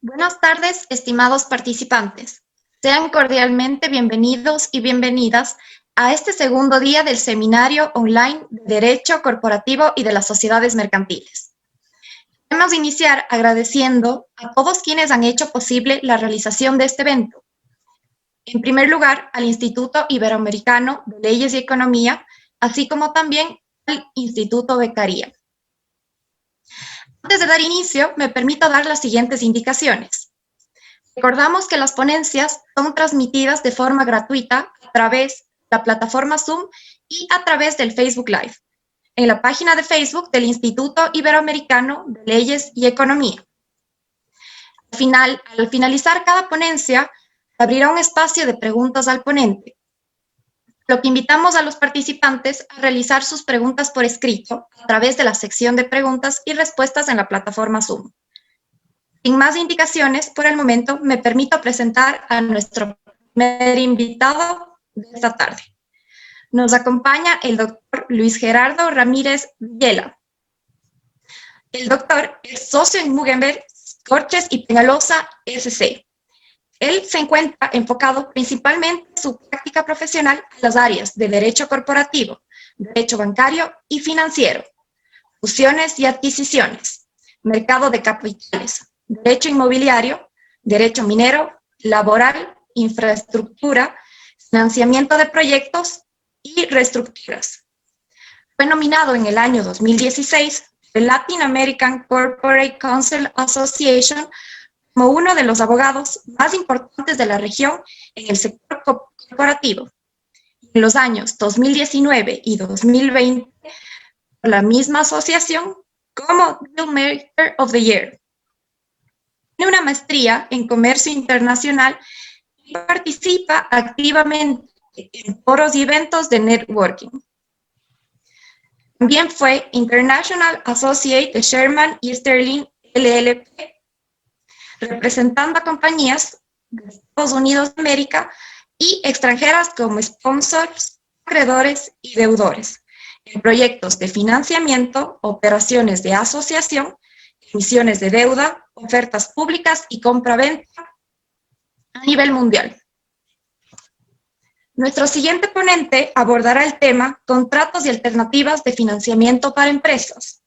Buenas tardes, estimados participantes. Sean cordialmente bienvenidos y bienvenidas a este segundo día del seminario online de Derecho Corporativo y de las Sociedades Mercantiles. Queremos iniciar agradeciendo a todos quienes han hecho posible la realización de este evento. En primer lugar, al Instituto Iberoamericano de Leyes y Economía, así como también al Instituto Beccaria. Antes de dar inicio, me permito dar las siguientes indicaciones. Recordamos que las ponencias son transmitidas de forma gratuita a través de la plataforma Zoom y a través del Facebook Live, en la página de Facebook del Instituto Iberoamericano de Leyes y Economía. Al finalizar cada ponencia, abrirá un espacio de preguntas al ponente, lo que invitamos a los participantes a realizar sus preguntas por escrito a través de la sección de preguntas y respuestas en la plataforma Zoom. Sin más indicaciones, por el momento me permito presentar a nuestro primer invitado de esta tarde. Nos acompaña el doctor Luis Gerardo Ramírez Villela. El doctor es socio en Mugenberg, Corches y Peñalosa S.C. Él se encuentra enfocado principalmente en su práctica profesional en las áreas de derecho corporativo, derecho bancario y financiero, fusiones y adquisiciones, mercado de capitales, derecho inmobiliario, derecho minero, laboral, infraestructura, financiamiento de proyectos y reestructuras. Fue nominado en el año 2016 por Latin American Corporate Counsel Association como uno de los abogados más importantes de la región en el sector corporativo. En los años 2019 y 2020, por la misma asociación como Dealmaker of the Year. Tiene una maestría en comercio internacional y participa activamente en foros y eventos de networking. También fue International Associate de Sherman y Sterling LLP, representando a compañías de Estados Unidos de América y extranjeras como sponsors, acreedores y deudores, en proyectos de financiamiento, operaciones de asociación, emisiones de deuda, ofertas públicas y compra-venta a nivel mundial. Nuestro siguiente ponente abordará el tema contratos y alternativas de financiamiento para empresas.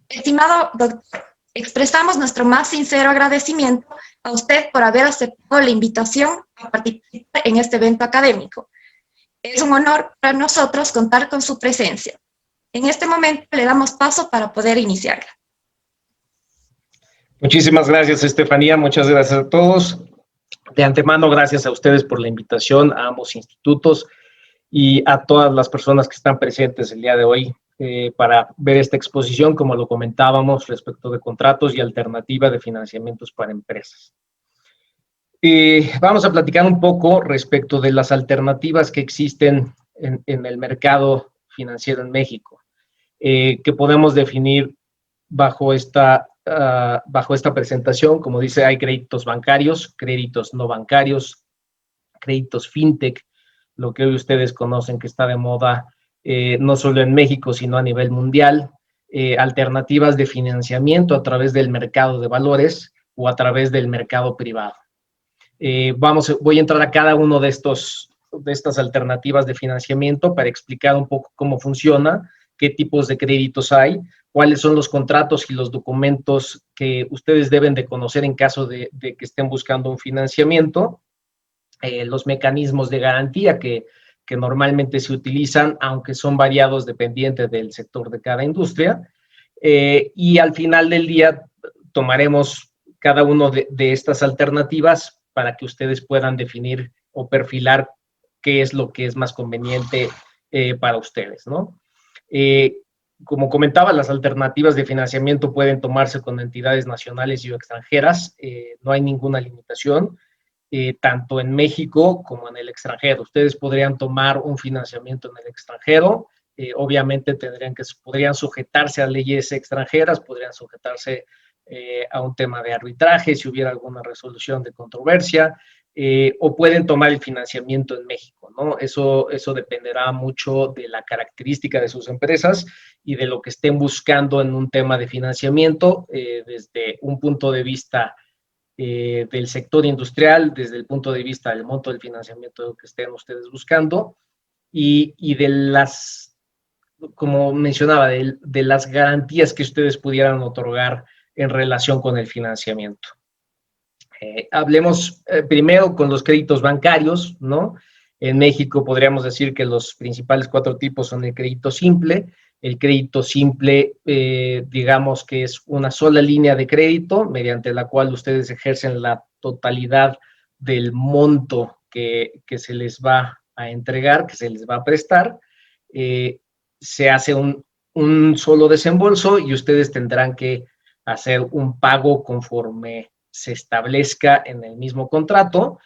Estimado doctor, expresamos nuestro más sincero agradecimiento a usted por haber aceptado la invitación a participar en este evento académico. Es un honor para nosotros contar con su presencia. En este momento le damos paso para poder iniciarla. Muchísimas gracias, Estefanía. Muchas gracias a todos. De antemano, gracias a ustedes por la invitación, a ambos institutos y a todas las personas que están presentes el día de hoy para ver esta exposición, como lo comentábamos, respecto de contratos y alternativa de financiamientos para empresas. Vamos a platicar un poco respecto de las alternativas que existen en el mercado financiero en México, que podemos definir bajo esta presentación. Como dice, hay créditos bancarios, créditos no bancarios, créditos fintech, lo que hoy ustedes conocen que está de moda no solo en México, sino a nivel mundial, alternativas de financiamiento a través del mercado de valores o a través del mercado privado. Voy a entrar a cada uno de estas alternativas de financiamiento para explicar un poco cómo funciona, qué tipos de créditos hay, cuáles son los contratos y los documentos que ustedes deben de conocer en caso de que estén buscando un financiamiento, los mecanismos de garantía que normalmente se utilizan, aunque son variados dependientes del sector de cada industria, y al final del día tomaremos cada uno de estas alternativas para que ustedes puedan definir o perfilar qué es lo que es más conveniente para ustedes, ¿no? Como comentaba, las alternativas de financiamiento pueden tomarse con entidades nacionales y o extranjeras, no hay ninguna limitación, tanto en México como en el extranjero. Ustedes podrían tomar un financiamiento en el extranjero, obviamente podrían sujetarse a leyes extranjeras, podrían sujetarse a un tema de arbitraje si hubiera alguna resolución de controversia, o pueden tomar el financiamiento en México, ¿no? Eso dependerá mucho de la característica de sus empresas y de lo que estén buscando en un tema de financiamiento, desde un punto de vista del sector industrial desde el punto de vista del monto del financiamiento que estén ustedes buscando y de las, como mencionaba, de las garantías que ustedes pudieran otorgar en relación con el financiamiento. Hablemos primero con los créditos bancarios, ¿no? En México podríamos decir que los principales 4 tipos son el crédito simple. El crédito simple, digamos que es una sola línea de crédito mediante la cual ustedes ejercen la totalidad del monto que se les va a entregar, que se les va a prestar. Se hace un solo desembolso y ustedes tendrán que hacer un pago conforme se establezca en el mismo contrato.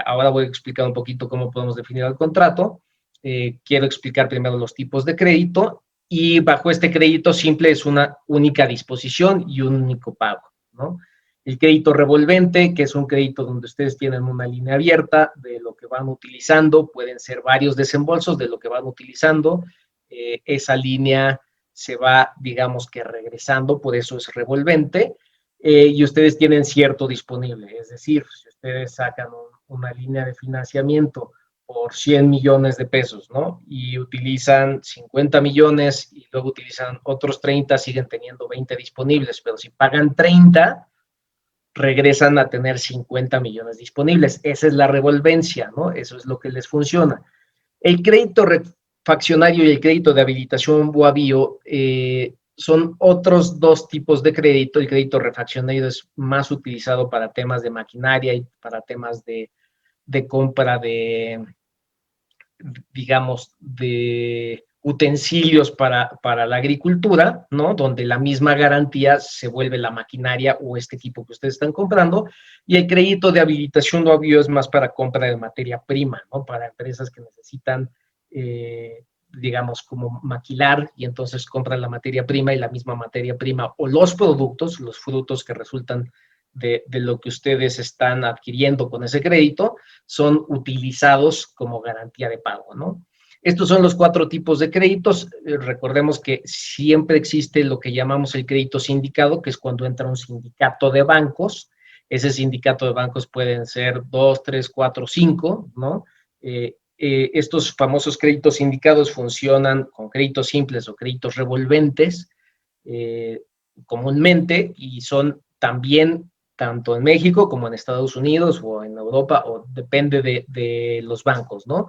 Ahora voy a explicar un poquito cómo podemos definir el contrato. Quiero explicar primero los tipos de crédito y bajo este crédito simple es una única disposición y un único pago, ¿no? El crédito revolvente, que es un crédito donde ustedes tienen una línea abierta de lo que van utilizando, pueden ser varios desembolsos de lo que van utilizando, esa línea se va, digamos que regresando, por eso es revolvente, y ustedes tienen cierto disponible, es decir, si ustedes sacan una línea de financiamiento por 100 millones de pesos, ¿no? Y utilizan 50 millones y luego utilizan otros 30, siguen teniendo 20 disponibles, pero si pagan 30, regresan a tener 50 millones disponibles. Esa es la revolvencia, ¿no? Eso es lo que les funciona. El crédito refaccionario y el crédito de habilitación Boavío son otros 2 tipos de crédito. El crédito refaccionario es más utilizado para temas de maquinaria y para temas de compra de, digamos, de utensilios para la agricultura, ¿no? Donde la misma garantía se vuelve la maquinaria o este equipo que ustedes están comprando. Y el crédito de habilitación Boavío es más para compra de materia prima, ¿no? Para empresas que necesitan, digamos, como maquilar y entonces compran la materia prima y la misma materia prima o los productos, los frutos que resultan de lo que ustedes están adquiriendo con ese crédito, son utilizados como garantía de pago, ¿no? Estos son los 4 tipos de créditos. Recordemos que siempre existe lo que llamamos el crédito sindicado, que es cuando entra un sindicato de bancos. Ese sindicato de bancos pueden ser 2, 3, 4, 5, ¿no? Estos famosos créditos sindicados funcionan con créditos simples o créditos revolventes comúnmente y son también tanto en México como en Estados Unidos o en Europa, o depende de los bancos, ¿no?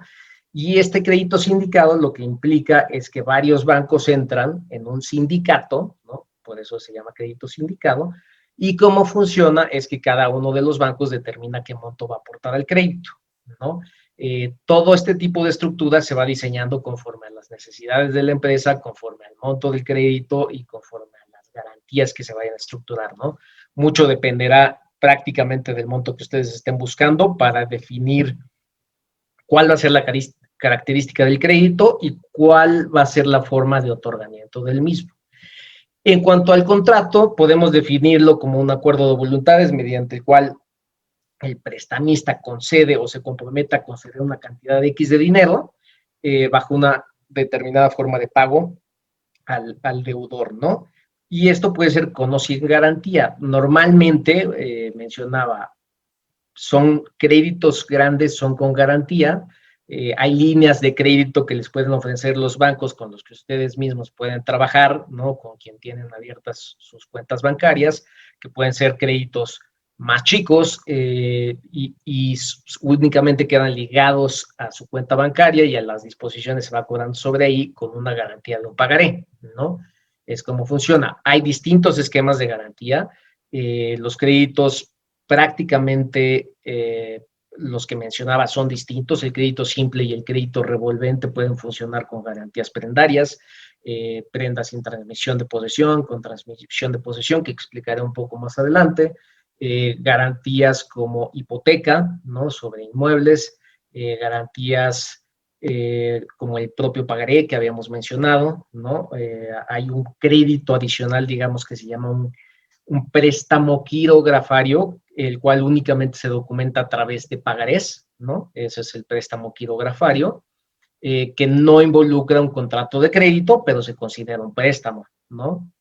Y este crédito sindicado lo que implica es que varios bancos entran en un sindicato, ¿no? Por eso se llama crédito sindicado, y cómo funciona es que cada uno de los bancos determina qué monto va a aportar al crédito, ¿no? Todo este tipo de estructura se va diseñando conforme a las necesidades de la empresa, conforme al monto del crédito y conforme a las garantías que se vayan a estructurar, ¿no? Mucho dependerá prácticamente del monto que ustedes estén buscando para definir cuál va a ser la característica del crédito y cuál va a ser la forma de otorgamiento del mismo. En cuanto al contrato, podemos definirlo como un acuerdo de voluntades mediante el cual el prestamista concede o se compromete a conceder una cantidad de X de dinero bajo una determinada forma de pago al deudor, ¿no? Y esto puede ser con o sin garantía. Normalmente, mencionaba, son créditos grandes, son con garantía. Hay líneas de crédito que les pueden ofrecer los bancos con los que ustedes mismos pueden trabajar, ¿no? Con quien tienen abiertas sus cuentas bancarias, que pueden ser créditos más chicos y únicamente quedan ligados a su cuenta bancaria y a las disposiciones se va cobrando sobre ahí con una garantía de un pagaré, ¿no? Es como funciona. Hay distintos esquemas de garantía. Los créditos prácticamente los que mencionaba son distintos. El crédito simple y el crédito revolvente pueden funcionar con garantías prendarias, prendas sin transmisión de posesión, con transmisión de posesión, que explicaré un poco más adelante. Garantías como hipoteca, ¿no? Sobre inmuebles, garantías como el propio pagaré que habíamos mencionado, ¿no? Hay un crédito adicional, digamos, que se llama un préstamo quirografario, el cual únicamente se documenta a través de pagarés, ¿no? Ese es el préstamo quirografario, que no involucra un contrato de crédito, pero se considera un préstamo, ¿no?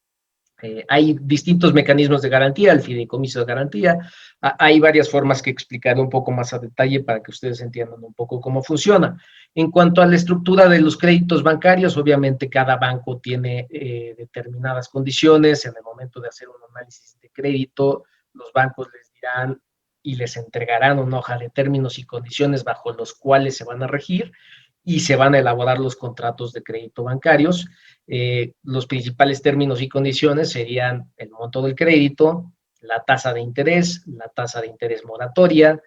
Hay distintos mecanismos de garantía, el fideicomiso de garantía, hay varias formas que explicaré un poco más a detalle para que ustedes entiendan un poco cómo funciona. En cuanto a la estructura de los créditos bancarios, obviamente cada banco tiene determinadas condiciones. En el momento de hacer un análisis de crédito, los bancos les dirán y les entregarán una hoja de términos y condiciones bajo los cuales se van a regir y se van a elaborar los contratos de crédito bancarios. Los principales términos y condiciones serían el monto del crédito, la tasa de interés moratoria,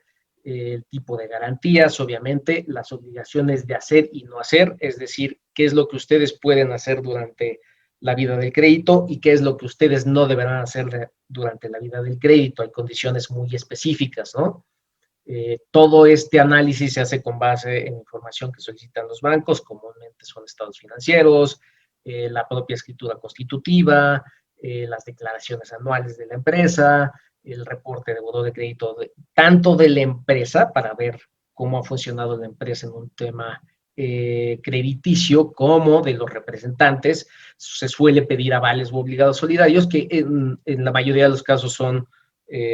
el tipo de garantías, obviamente, las obligaciones de hacer y no hacer, es decir, qué es lo que ustedes pueden hacer durante la vida del crédito y qué es lo que ustedes no deberán hacer durante la vida del crédito. Hay condiciones muy específicas, ¿no? Todo este análisis se hace con base en información que solicitan los bancos, comúnmente son estados financieros, la propia escritura constitutiva, las declaraciones anuales de la empresa, el reporte de buró de crédito, tanto de la empresa para ver cómo ha funcionado la empresa en un tema crediticio, como de los representantes. Se suele pedir avales u obligados solidarios, que en la mayoría de los casos son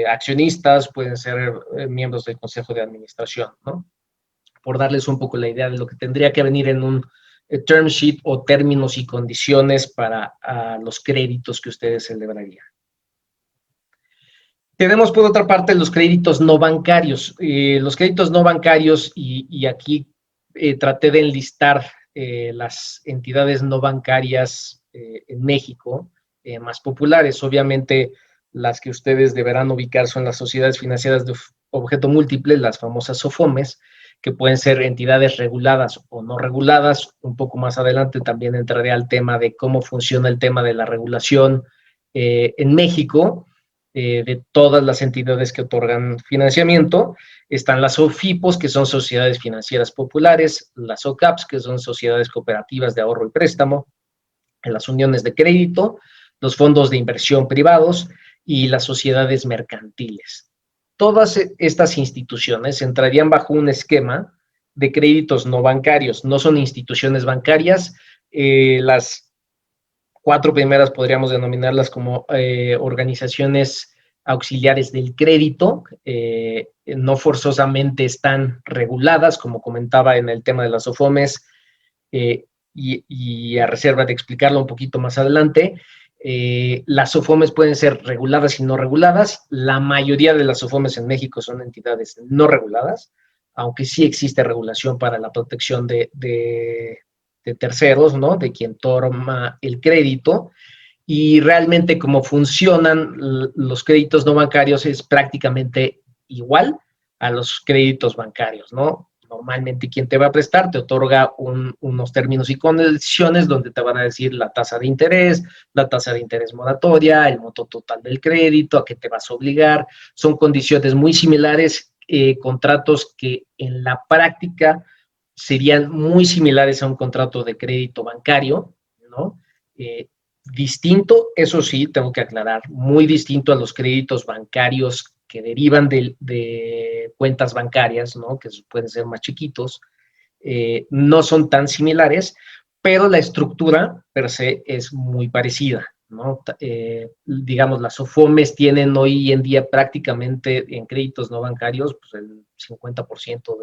accionistas, pueden ser miembros del consejo de administración, ¿no? Por darles un poco la idea de lo que tendría que venir en un term sheet o términos y condiciones para los créditos que ustedes celebrarían. Tenemos por otra parte los créditos no bancarios. Los créditos no bancarios, y aquí traté de enlistar las entidades no bancarias en México más populares. Obviamente, las que ustedes deberán ubicar son las sociedades financieras de objeto múltiple, las famosas SOFOMES, que pueden ser entidades reguladas o no reguladas. Un poco más adelante también entraré al tema de cómo funciona el tema de la regulación en México, de todas las entidades que otorgan financiamiento. Están las SOFIPOS, que son sociedades financieras populares, las SOCAPs, que son sociedades cooperativas de ahorro y préstamo, las uniones de crédito, los fondos de inversión privados y las sociedades mercantiles. Todas estas instituciones entrarían bajo un esquema de créditos no bancarios. No son instituciones bancarias. Las 4 primeras podríamos denominarlas como organizaciones auxiliares del crédito. No forzosamente están reguladas, como comentaba en el tema de las SOFOMES, y a reserva de explicarlo un poquito más adelante. Las SOFOMES pueden ser reguladas y no reguladas. La mayoría de las SOFOMES en México son entidades no reguladas, aunque sí existe regulación para la protección de terceros, ¿no? De quien toma el crédito. Y realmente cómo funcionan los créditos no bancarios es prácticamente igual a los créditos bancarios, ¿no? Normalmente quien te va a prestar te otorga unos términos y condiciones donde te van a decir la tasa de interés moratoria, el monto total del crédito, a qué te vas a obligar. Son condiciones muy similares, contratos que en la práctica serían muy similares a un contrato de crédito bancario, ¿no? Distinto, eso sí, tengo que aclarar, muy distinto a los créditos bancarios que derivan de cuentas bancarias, ¿no? Que pueden ser más chiquitos, no son tan similares, pero la estructura per se es muy parecida, ¿no? Digamos, las SOFOMES tienen hoy en día prácticamente en créditos no bancarios pues el 50%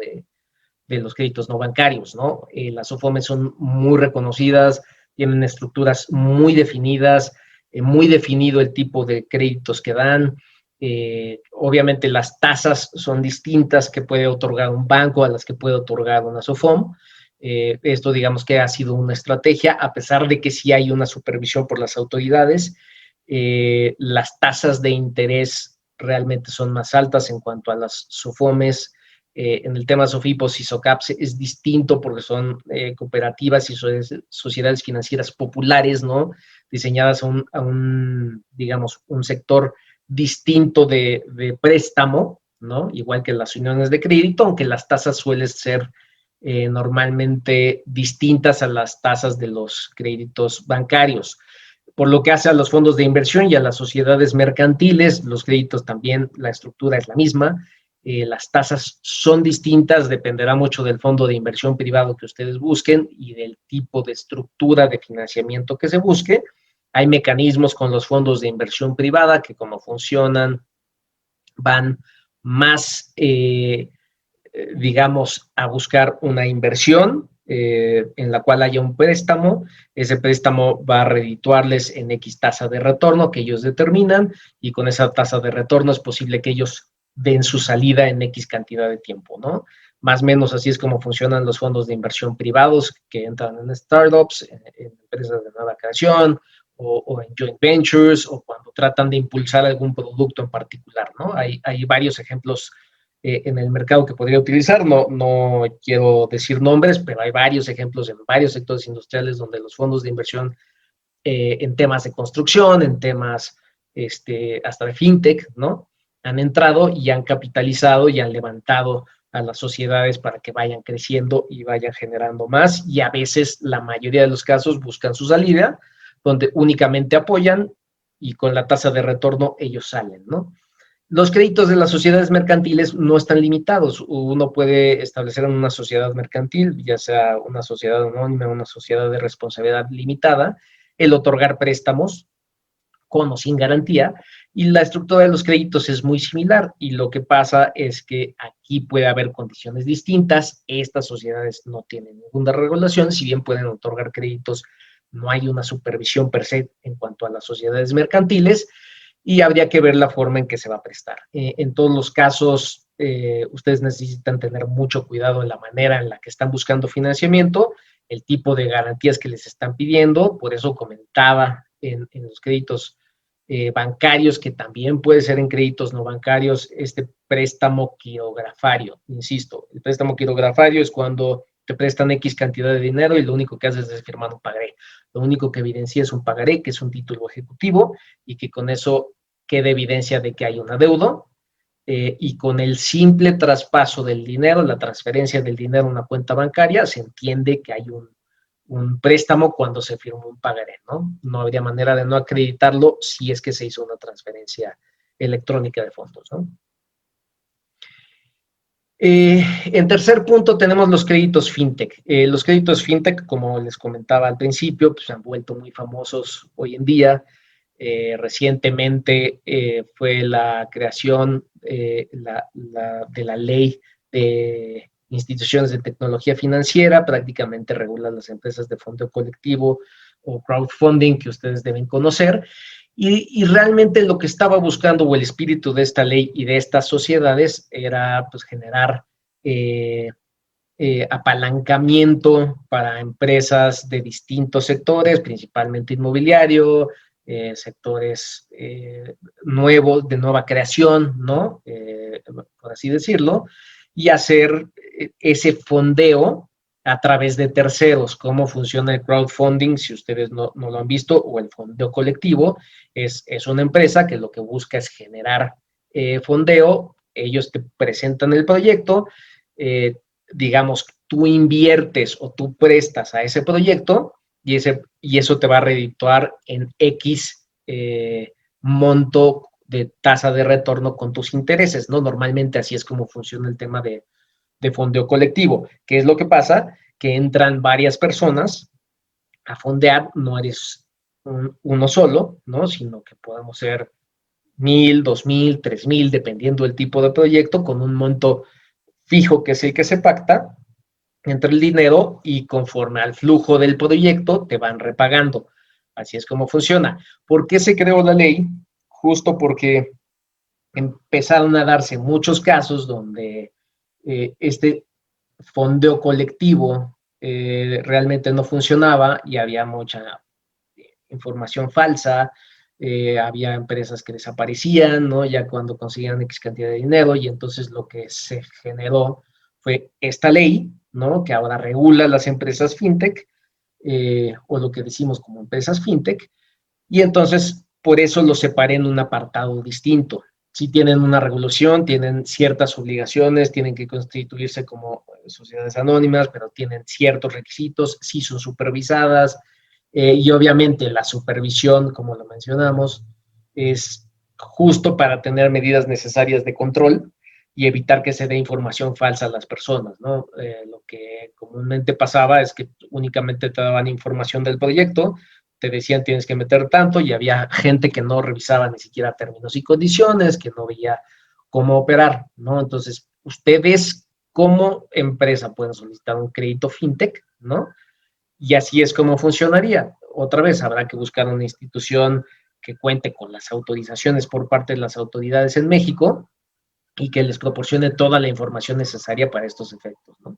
de los créditos no bancarios, ¿no? Las SOFOMES son muy reconocidas, tienen estructuras muy definidas, muy definido el tipo de créditos que dan. Obviamente las tasas son distintas que puede otorgar un banco a las que puede otorgar una SOFOM. Esto digamos que ha sido una estrategia, a pesar de que sí hay una supervisión por las autoridades. Las tasas de interés realmente son más altas en cuanto a las SOFOMES. En el tema SOFIPOS y SOCAPS es distinto porque son cooperativas y sociedades financieras populares, ¿no? Diseñadas a un digamos, un sector distinto de préstamo, ¿no? Igual que las uniones de crédito, aunque las tasas suelen ser normalmente distintas a las tasas de los créditos bancarios. Por lo que hace a los fondos de inversión y a las sociedades mercantiles, los créditos también, la estructura es la misma. Las tasas son distintas, dependerá mucho del fondo de inversión privado que ustedes busquen y del tipo de estructura de financiamiento que se busque. Hay mecanismos con los fondos de inversión privada que, como funcionan, van más, digamos, a buscar una inversión en la cual haya un préstamo. Ese préstamo va a redituarles en X tasa de retorno que ellos determinan, y con esa tasa de retorno es posible que ellos den su salida en X cantidad de tiempo, ¿no? Más o menos así es como funcionan los fondos de inversión privados que entran en startups, en empresas de nueva creación, o en joint ventures, o cuando tratan de impulsar algún producto en particular, ¿no? Hay varios ejemplos en el mercado que podría utilizar. No quiero decir nombres, pero hay varios ejemplos en varios sectores industriales donde los fondos de inversión en temas de construcción, en temas hasta de fintech, ¿no? Han entrado y han capitalizado y han levantado a las sociedades para que vayan creciendo y vayan generando más, y a veces, la mayoría de los casos, buscan su salida, donde únicamente apoyan y con la tasa de retorno ellos salen, ¿no? Los créditos de las sociedades mercantiles no están limitados. Uno puede establecer en una sociedad mercantil, ya sea una sociedad anónima, una sociedad de responsabilidad limitada, el otorgar préstamos con o sin garantía, y la estructura de los créditos es muy similar, y lo que pasa es que aquí puede haber condiciones distintas. Estas sociedades no tienen ninguna regulación, si bien pueden otorgar créditos, no hay una supervisión per se en cuanto a las sociedades mercantiles, y habría que ver la forma en que se va a prestar. En todos los casos, ustedes necesitan tener mucho cuidado en la manera en la que están buscando financiamiento, el tipo de garantías que les están pidiendo. Por eso comentaba en los créditos bancarios, que también puede ser en créditos no bancarios, este préstamo quirografario. Insisto, el préstamo quirografario es cuando te prestan X cantidad de dinero y lo único que haces es firmar un pagaré. Lo único que evidencia es un pagaré, que es un título ejecutivo, y que con eso queda evidencia de que hay un adeudo, y con el simple traspaso del dinero, la transferencia del dinero a una cuenta bancaria, se entiende que hay un préstamo cuando se firma un pagaré, ¿no? No habría manera de no acreditarlo si es que se hizo una transferencia electrónica de fondos, ¿no? En tercer punto tenemos los créditos fintech. Los créditos fintech, como les comentaba al principio, pues se han vuelto muy famosos hoy en día. Recientemente fue la creación de la ley de instituciones de tecnología financiera. Prácticamente regula las empresas de fondo colectivo o crowdfunding, que ustedes deben conocer. Y realmente lo que estaba buscando, o el espíritu de esta ley y de estas sociedades, era pues generar apalancamiento para empresas de distintos sectores, principalmente inmobiliario, sectores nuevos, de nueva creación, ¿no? Por así decirlo, y hacer ese fondeo a través de terceros. ¿Cómo funciona el crowdfunding? Si ustedes no lo han visto, o el fondeo colectivo, es una empresa que lo que busca es generar fondeo. Ellos te presentan el proyecto, digamos, tú inviertes o tú prestas a ese proyecto, y eso te va a redituar en X monto de tasa de retorno con tus intereses, ¿no? Normalmente así es como funciona el tema de fondeo colectivo. ¿Qué es lo que pasa? Que entran varias personas a fondear. No eres uno solo, ¿no? Sino que podemos ser 1,000, 2,000, 3,000, dependiendo del tipo de proyecto, con un monto fijo que es el que se pacta entre el dinero, y conforme al flujo del proyecto te van repagando. Así es como funciona. ¿Por qué se creó la ley? Justo porque empezaron a darse muchos casos donde este fondeo colectivo realmente no funcionaba, y había mucha información falsa. Había empresas que desaparecían, ¿no? Ya cuando conseguían X cantidad de dinero, y entonces lo que se generó fue esta ley, ¿no? Que ahora regula las empresas fintech, o lo que decimos como empresas fintech, y entonces por eso los separé en un apartado distinto. Sí tienen una regulación, tienen ciertas obligaciones, tienen que constituirse como sociedades anónimas, pero tienen ciertos requisitos, sí son supervisadas, y obviamente la supervisión, como lo mencionamos, es justo para tener medidas necesarias de control y evitar que se dé información falsa a las personas, ¿no? Lo que comúnmente pasaba es que únicamente te daban información del proyecto, te decían tienes que meter tanto y había gente que no revisaba ni siquiera términos y condiciones, que no veía cómo operar, ¿no? Entonces, ustedes como empresa pueden solicitar un crédito fintech, ¿no? Y así es como funcionaría. Otra vez, habrá que buscar una institución que cuente con las autorizaciones por parte de las autoridades en México y que les proporcione toda la información necesaria para estos efectos, ¿no?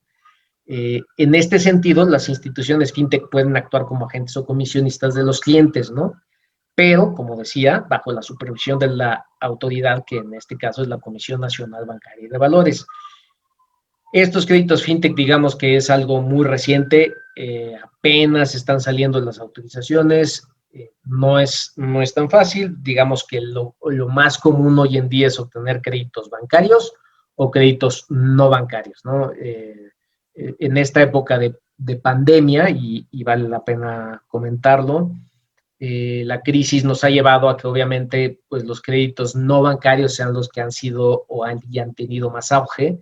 En este sentido, las instituciones fintech pueden actuar como agentes o comisionistas de los clientes, ¿no? Pero, como decía, bajo la supervisión de la autoridad, que en este caso es la Comisión Nacional Bancaria y de Valores. Estos créditos fintech, digamos que es algo muy reciente, apenas están saliendo las autorizaciones, no es tan fácil, digamos que lo más común hoy en día es obtener créditos bancarios o créditos no bancarios, ¿no? En esta época de pandemia, y vale la pena comentarlo, la crisis nos ha llevado a que obviamente pues, los créditos no bancarios sean los que han sido o han tenido más auge,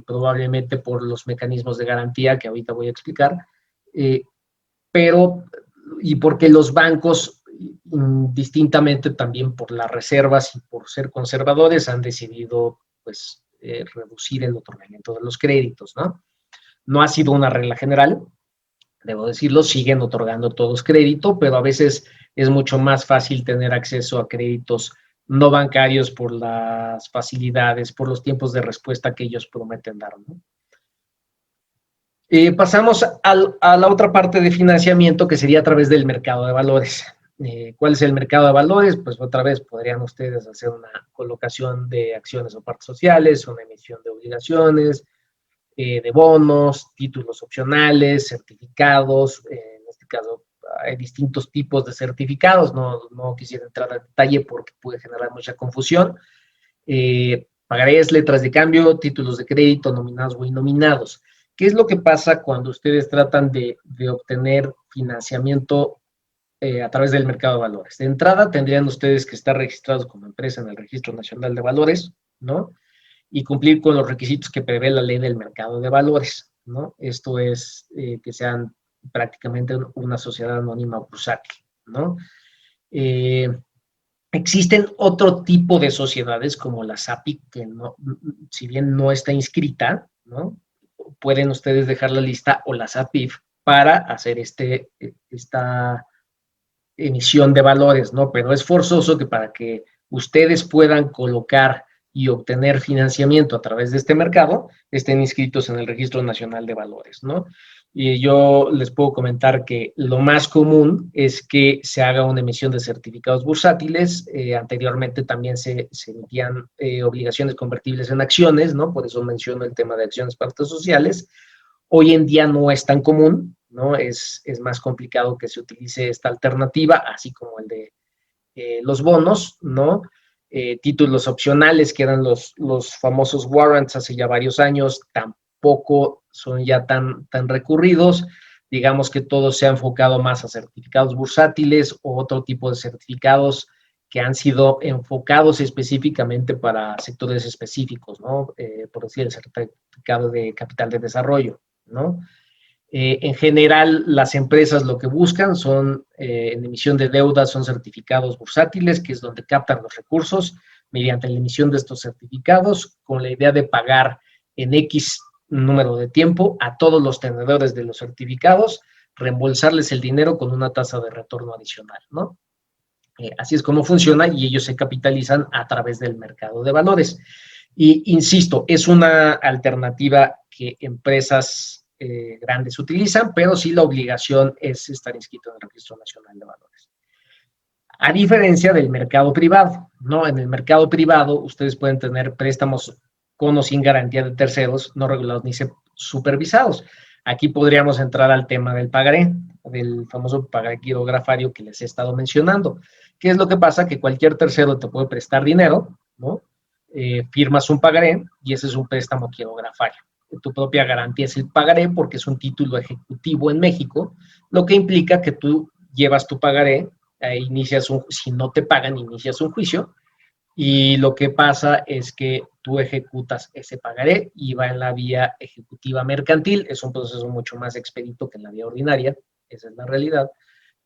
probablemente por los mecanismos de garantía que ahorita voy a explicar, pero y porque los bancos, distintamente también por las reservas y por ser conservadores, han decidido pues reducir el otorgamiento de los créditos, ¿no? No ha sido una regla general, debo decirlo, siguen otorgando todos crédito, pero a veces es mucho más fácil tener acceso a créditos no bancarios por las facilidades, por los tiempos de respuesta que ellos prometen dar, ¿no? Pasamos a la otra parte de financiamiento, que sería a través del mercado de valores. ¿Cuál es el mercado de valores? Pues otra vez podrían ustedes hacer una colocación de acciones o partes sociales, una emisión de obligaciones, de bonos, títulos opcionales, certificados. En este caso hay distintos tipos de certificados, no quisiera entrar al detalle porque puede generar mucha confusión. Pagarés, letras de cambio, títulos de crédito, nominados o innominados. ¿Qué es lo que pasa cuando ustedes tratan de obtener financiamiento a través del mercado de valores? De entrada, tendrían ustedes que estar registrados como empresa en el Registro Nacional de Valores, ¿no? Y cumplir con los requisitos que prevé la ley del mercado de valores, ¿no? Esto es que sean prácticamente una sociedad anónima bursátil, ¿no? Existen otro tipo de sociedades como la SAPI, que no, si bien no está inscrita, ¿no? Pueden ustedes dejar la lista, o la SAPIF, para hacer esta emisión de valores, ¿no? Pero es forzoso que para que ustedes puedan colocar y obtener financiamiento a través de este mercado, estén inscritos en el Registro Nacional de Valores, ¿no? Y yo les puedo comentar que lo más común es que se haga una emisión de certificados bursátiles. Anteriormente también se emitían obligaciones convertibles en acciones, ¿no? Por eso menciono el tema de acciones partes sociales. Hoy en día no es tan común, ¿no? Es más complicado que se utilice esta alternativa, así como el de los bonos, ¿no? Títulos opcionales, que eran los famosos warrants hace ya varios años, tampoco son ya tan recurridos. Digamos que todo se ha enfocado más a certificados bursátiles o otro tipo de certificados que han sido enfocados específicamente para sectores específicos, ¿no? Por decir, el certificado de capital de desarrollo, ¿no? En general, las empresas lo que buscan son, en emisión de deuda, son certificados bursátiles, que es donde captan los recursos mediante la emisión de estos certificados, con la idea de pagar en X número de tiempo a todos los tenedores de los certificados, reembolsarles el dinero con una tasa de retorno adicional, ¿no? Así es como funciona, y ellos se capitalizan a través del mercado de valores. Y insisto, es una alternativa que empresas grandes utilizan, pero sí la obligación es estar inscrito en el Registro Nacional de Valores. A diferencia del mercado privado, ¿no? En el mercado privado ustedes pueden tener préstamos con o sin garantía de terceros, no regulados ni supervisados. Aquí podríamos entrar al tema del pagaré, del famoso pagaré quirografario que les he estado mencionando. ¿Qué es lo que pasa? Que cualquier tercero te puede prestar dinero, ¿no? Firmas un pagaré y ese es un préstamo quirografario. Tu propia garantía es el pagaré porque es un título ejecutivo en México, lo que implica que tú llevas tu pagaré, si no te pagan, inicias un juicio, y lo que pasa es que tú ejecutas ese pagaré y va en la vía ejecutiva mercantil. Es un proceso mucho más expedito que en la vía ordinaria, esa es la realidad,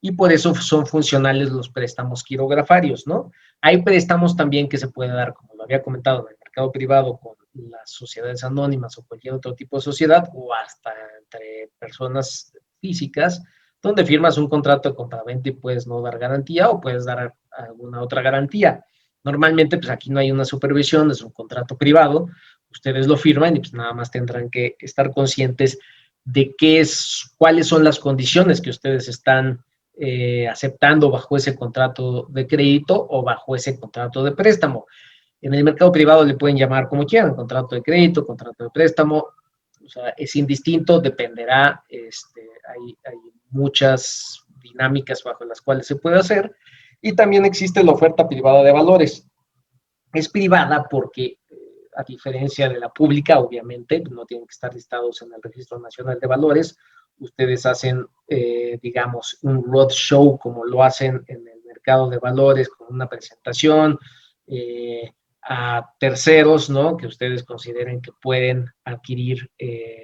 y por eso son funcionales los préstamos quirografarios, ¿no? Hay préstamos también que se pueden dar, como lo había comentado, en el mercado privado con las sociedades anónimas o cualquier otro tipo de sociedad, o hasta entre personas físicas, donde firmas un contrato de compraventa y puedes no dar garantía o puedes dar alguna otra garantía. Normalmente, pues aquí no hay una supervisión, es un contrato privado, ustedes lo firman y pues nada más tendrán que estar conscientes de cuáles son las condiciones que ustedes están aceptando bajo ese contrato de crédito o bajo ese contrato de préstamo. En el mercado privado le pueden llamar como quieran, contrato de crédito, contrato de préstamo, o sea, es indistinto, dependerá, hay muchas dinámicas bajo las cuales se puede hacer, y también existe la oferta privada de valores. Es privada porque, a diferencia de la pública, obviamente, no tienen que estar listados en el Registro Nacional de Valores. Ustedes hacen, digamos, un roadshow como lo hacen en el mercado de valores, con una presentación a terceros, ¿no? Que ustedes consideren que pueden adquirir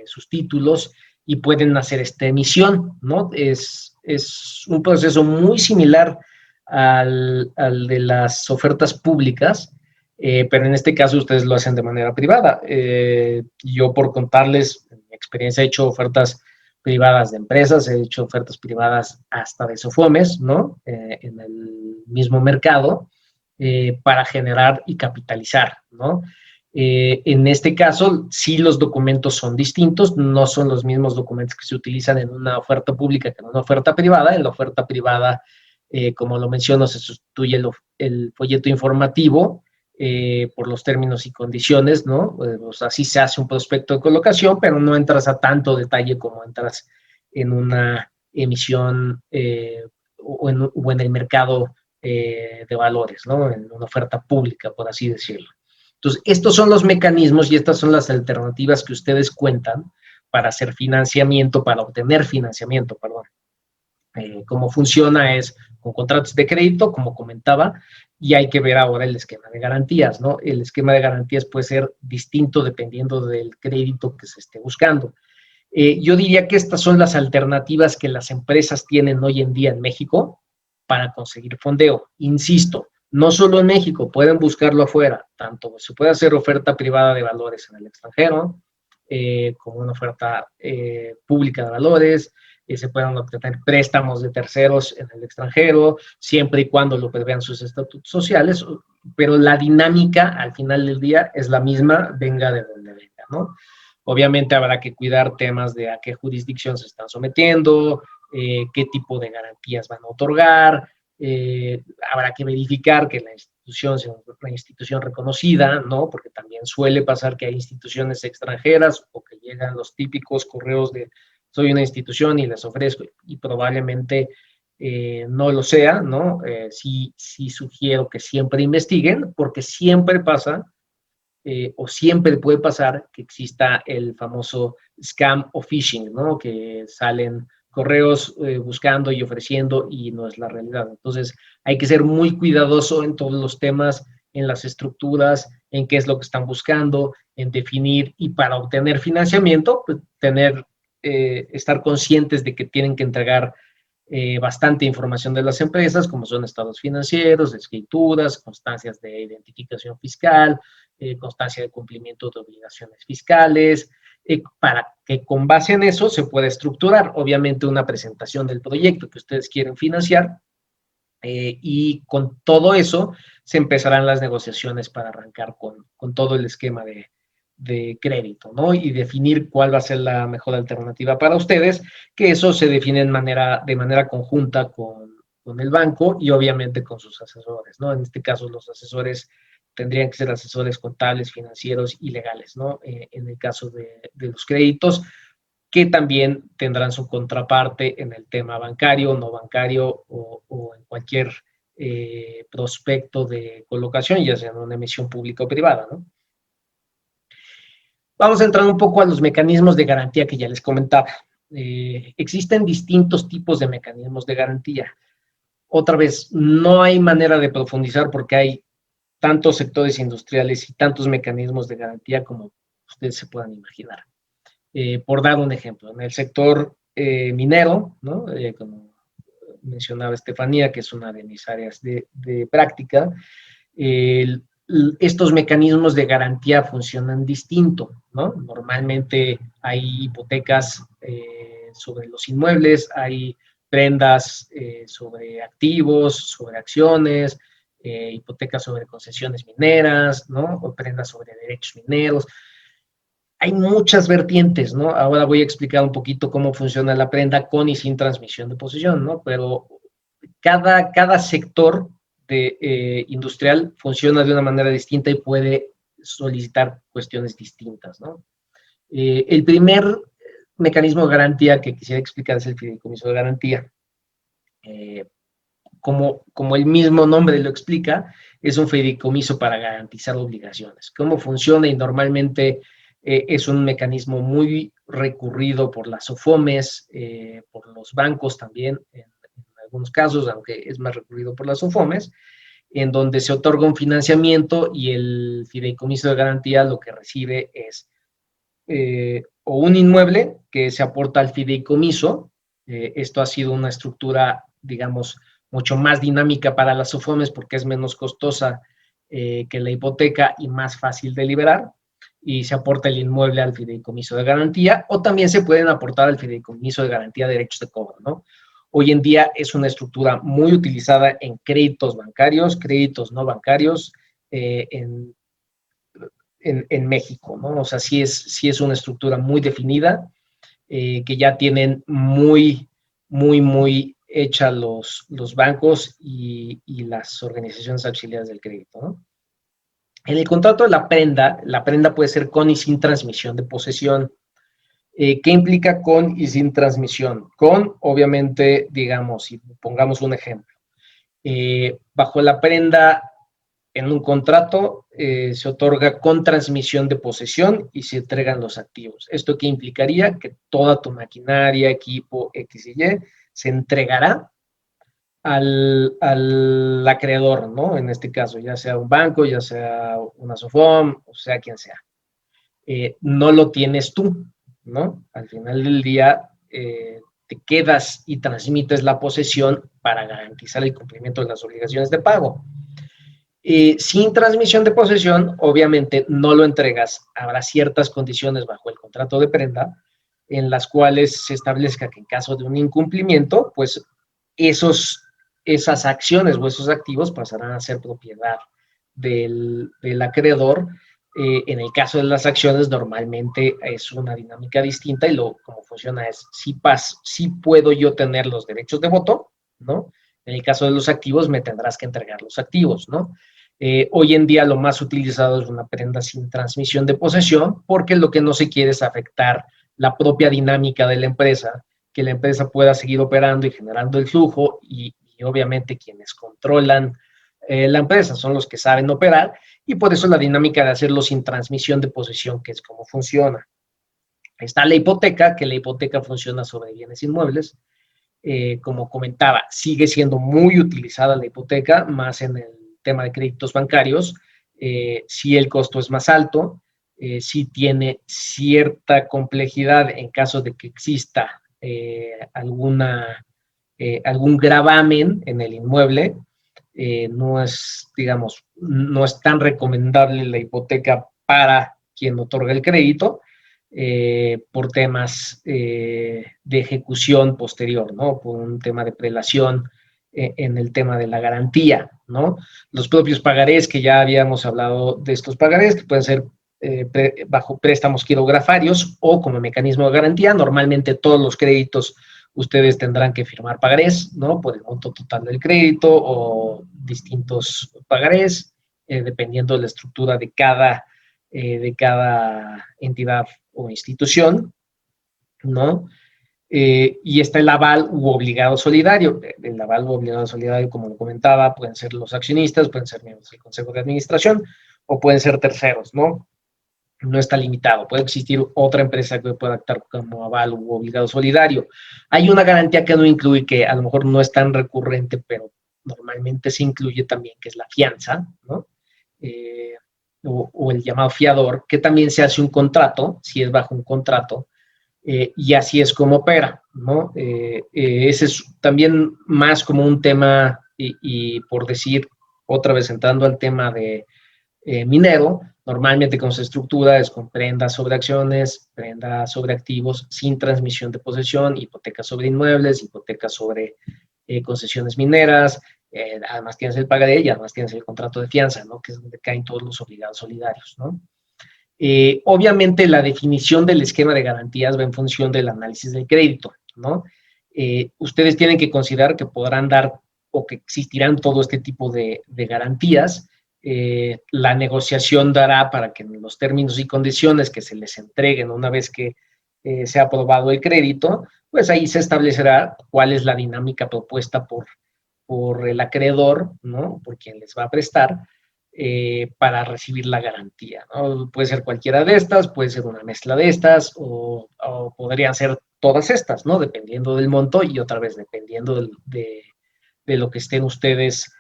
sus títulos y pueden hacer esta emisión, ¿no? Es un proceso muy similar al de las ofertas públicas, pero en este caso ustedes lo hacen de manera privada. Yo, por contarles, en mi experiencia, he hecho ofertas privadas de empresas, he hecho ofertas privadas hasta de SOFOMES, ¿no? En el mismo mercado, para generar y capitalizar, ¿no? En este caso, sí, los documentos son distintos, no son los mismos documentos que se utilizan en una oferta pública que en una oferta privada. En la oferta privada, como lo menciono, se sustituye el folleto informativo por los términos y condiciones, ¿no? O sea, sí se hace un prospecto de colocación, pero no entras a tanto detalle como entras en una emisión o en el mercado de valores, ¿no? En una oferta pública, por así decirlo. Entonces, estos son los mecanismos y estas son las alternativas que ustedes cuentan para hacer financiamiento, para obtener financiamiento, perdón. Cómo funciona es con contratos de crédito, como comentaba, y hay que ver ahora el esquema de garantías, ¿no? El esquema de garantías puede ser distinto dependiendo del crédito que se esté buscando. Yo diría que estas son las alternativas que las empresas tienen hoy en día en México para conseguir fondeo. Insisto, no solo en México, pueden buscarlo afuera. Tanto se puede hacer oferta privada de valores en el extranjero, como una oferta pública de valores, se pueden obtener préstamos de terceros en el extranjero, siempre y cuando lo prevean sus estatutos sociales, pero la dinámica al final del día es la misma, venga de donde venga, ¿no? Obviamente habrá que cuidar temas de a qué jurisdicción se están sometiendo, qué tipo de garantías van a otorgar, habrá que verificar que la institución sea una institución reconocida, ¿no? Porque también suele pasar que hay instituciones extranjeras o que llegan los típicos correos de soy una institución y les ofrezco, y probablemente no lo sea, ¿no? Sí sugiero que siempre investiguen, porque siempre pasa o siempre puede pasar que exista el famoso scam o phishing, ¿no? Que salen correos buscando y ofreciendo y no es la realidad. Entonces, hay que ser muy cuidadoso en todos los temas, en las estructuras, en qué es lo que están buscando, en definir, y para obtener financiamiento, pues, estar conscientes de que tienen que entregar bastante información de las empresas, como son estados financieros, escrituras, constancias de identificación fiscal, constancia de cumplimiento de obligaciones fiscales, para que con base en eso se pueda estructurar, obviamente, una presentación del proyecto que ustedes quieren financiar, y con todo eso se empezarán las negociaciones para arrancar con todo el esquema de crédito, ¿no? Y definir cuál va a ser la mejor alternativa para ustedes, que eso se define de manera conjunta con el banco y obviamente con sus asesores, ¿no? En este caso, los asesores tendrían que ser asesores contables, financieros y legales, ¿no? En el caso de los créditos, que también tendrán su contraparte en el tema bancario, no bancario o en cualquier prospecto de colocación, ya sea en una emisión pública o privada, ¿no? Vamos a entrar un poco a los mecanismos de garantía que ya les comentaba. Existen distintos tipos de mecanismos de garantía. Otra vez, no hay manera de profundizar porque hay tantos sectores industriales y tantos mecanismos de garantía como ustedes se puedan imaginar. Por dar un ejemplo, en el sector minero, ¿no? Como mencionaba Estefanía, que es una de mis áreas de práctica, estos mecanismos de garantía funcionan distinto, ¿no? Normalmente hay hipotecas sobre los inmuebles, hay prendas sobre activos, sobre acciones, hipotecas sobre concesiones mineras, ¿no? O prendas sobre derechos mineros. Hay muchas vertientes, ¿no? Ahora voy a explicar un poquito cómo funciona la prenda con y sin transmisión de posesión, ¿no? Pero cada sector industrial funciona de una manera distinta y puede solicitar cuestiones distintas, ¿no? El primer mecanismo de garantía que quisiera explicar es el fideicomiso de garantía. Como el mismo nombre lo explica, es un fideicomiso para garantizar obligaciones. ¿Cómo funciona? Y normalmente es un mecanismo muy recurrido por las SOFOMES, por los bancos también, en algunos casos, aunque es más recurrido por las SOFOMES, en donde se otorga un financiamiento y el fideicomiso de garantía lo que recibe es o un inmueble que se aporta al fideicomiso. Esto ha sido una estructura, digamos, mucho más dinámica para las SOFOMES porque es menos costosa que la hipoteca y más fácil de liberar, y se aporta el inmueble al fideicomiso de garantía, o también se pueden aportar al fideicomiso de garantía derechos de cobro, ¿no? Hoy en día es una estructura muy utilizada en créditos bancarios, créditos no bancarios, en México, ¿no? O sea, sí es una estructura muy definida, que ya tienen muy hecha los bancos y las organizaciones auxiliares del crédito, ¿no? En el contrato de la prenda puede ser con y sin transmisión de posesión. ¿Qué implica con y sin transmisión? Con, obviamente, digamos, si pongamos un ejemplo, bajo la prenda, en un contrato se otorga con transmisión de posesión y se entregan los activos. ¿Esto qué implicaría? Que toda tu maquinaria, equipo, X y Y, se entregará al acreedor, ¿no? En este caso, ya sea un banco, ya sea una SOFOM, o sea quien sea. No lo tienes tú, ¿no? Al final del día, te quedas y transmites la posesión para garantizar el cumplimiento de las obligaciones de pago. Sin transmisión de posesión, obviamente no lo entregas. Habrá ciertas condiciones bajo el contrato de prenda en las cuales se establezca que en caso de un incumplimiento, pues esas acciones o esos activos pasarán a ser propiedad del acreedor. En el caso de las acciones, normalmente es una dinámica distinta y cómo funciona es, si puedo yo tener los derechos de voto, ¿no? En el caso de los activos, me tendrás que entregar los activos, ¿no? Hoy en día lo más utilizado es una prenda sin transmisión de posesión, porque lo que no se quiere es afectar la propia dinámica de la empresa, que la empresa pueda seguir operando y generando el flujo, y obviamente quienes controlan la empresa son los que saben operar, y por eso la dinámica de hacerlo sin transmisión de posesión, que es como funciona. Está la hipoteca, que la hipoteca funciona sobre bienes inmuebles. Como comentaba, sigue siendo muy utilizada la hipoteca, más en el tema de créditos bancarios. Sí, el costo es más alto, sí tiene cierta complejidad en caso de que exista algún gravamen en el inmueble. No es, digamos, no es tan recomendable la hipoteca para quien otorga el crédito, por temas de ejecución posterior, ¿no? Por un tema de prelación en el tema de la garantía, ¿no? Los propios pagarés, que ya habíamos hablado de estos pagarés, que pueden ser bajo préstamos quirografarios o como mecanismo de garantía. Normalmente todos los créditos ustedes tendrán que firmar pagarés, ¿no? Por el monto total del crédito o distintos pagarés, dependiendo de la estructura de cada entidad o institución, ¿no? Y está el aval u obligado solidario. El aval u obligado solidario, como lo comentaba, pueden ser los accionistas, pueden ser miembros del consejo de administración o pueden ser terceros, ¿no? No está limitado. Puede existir otra empresa que pueda actuar como aval u obligado solidario. Hay una garantía que no incluye, que a lo mejor no es tan recurrente, pero normalmente se incluye también, que es la fianza, ¿no? O el llamado fiador, que también se hace un contrato, si es bajo un contrato, y así es como opera, ¿no? Ese es también más como un tema, y por decir, otra vez entrando al tema de minero, normalmente con su estructura es con prendas sobre acciones, prendas sobre activos sin transmisión de posesión, hipotecas sobre inmuebles, hipotecas sobre concesiones mineras, además tienes el pagaré y además tienes el contrato de fianza, ¿no? Que es donde caen todos los obligados solidarios, ¿no? Obviamente la definición del esquema de garantías va en función del análisis del crédito, ¿no? Ustedes tienen que considerar que podrán dar o que existirán todo este tipo de garantías. La negociación dará para que en los términos y condiciones que se les entreguen una vez que se ha aprobado el crédito, pues ahí se establecerá cuál es la dinámica propuesta por el acreedor, ¿no? Por quien les va a prestar, para recibir la garantía, ¿no? Puede ser cualquiera de estas, puede ser una mezcla de estas, o podrían ser todas estas, ¿no? Dependiendo del monto y otra vez dependiendo de lo que estén ustedes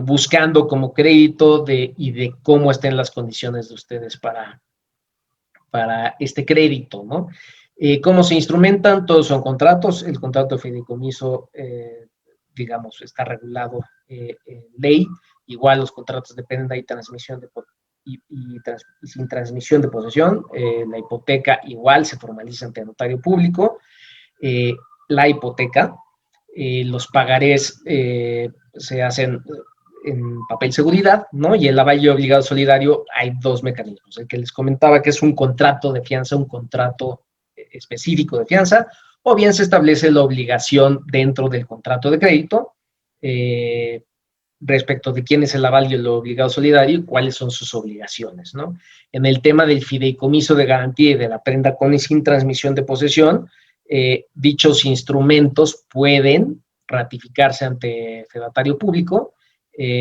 buscando como crédito y de cómo estén las condiciones de ustedes para este crédito, ¿no? ¿Cómo se instrumentan? Todos son contratos. El contrato de fideicomiso, digamos, está regulado en ley. Igual los contratos de prenda y transmisión y sin transmisión de posesión. La hipoteca igual se formaliza ante notario público. La hipoteca, los pagarés se hacen en papel seguridad, ¿no? Y el aval obligado solidario hay dos mecanismos. El que les comentaba, que es un contrato de fianza, un contrato específico de fianza, o bien se establece la obligación dentro del contrato de crédito respecto de quién es el aval y el obligado solidario y cuáles son sus obligaciones, ¿no? En el tema del fideicomiso de garantía y de la prenda con y sin transmisión de posesión, dichos instrumentos pueden ratificarse ante fedatario público.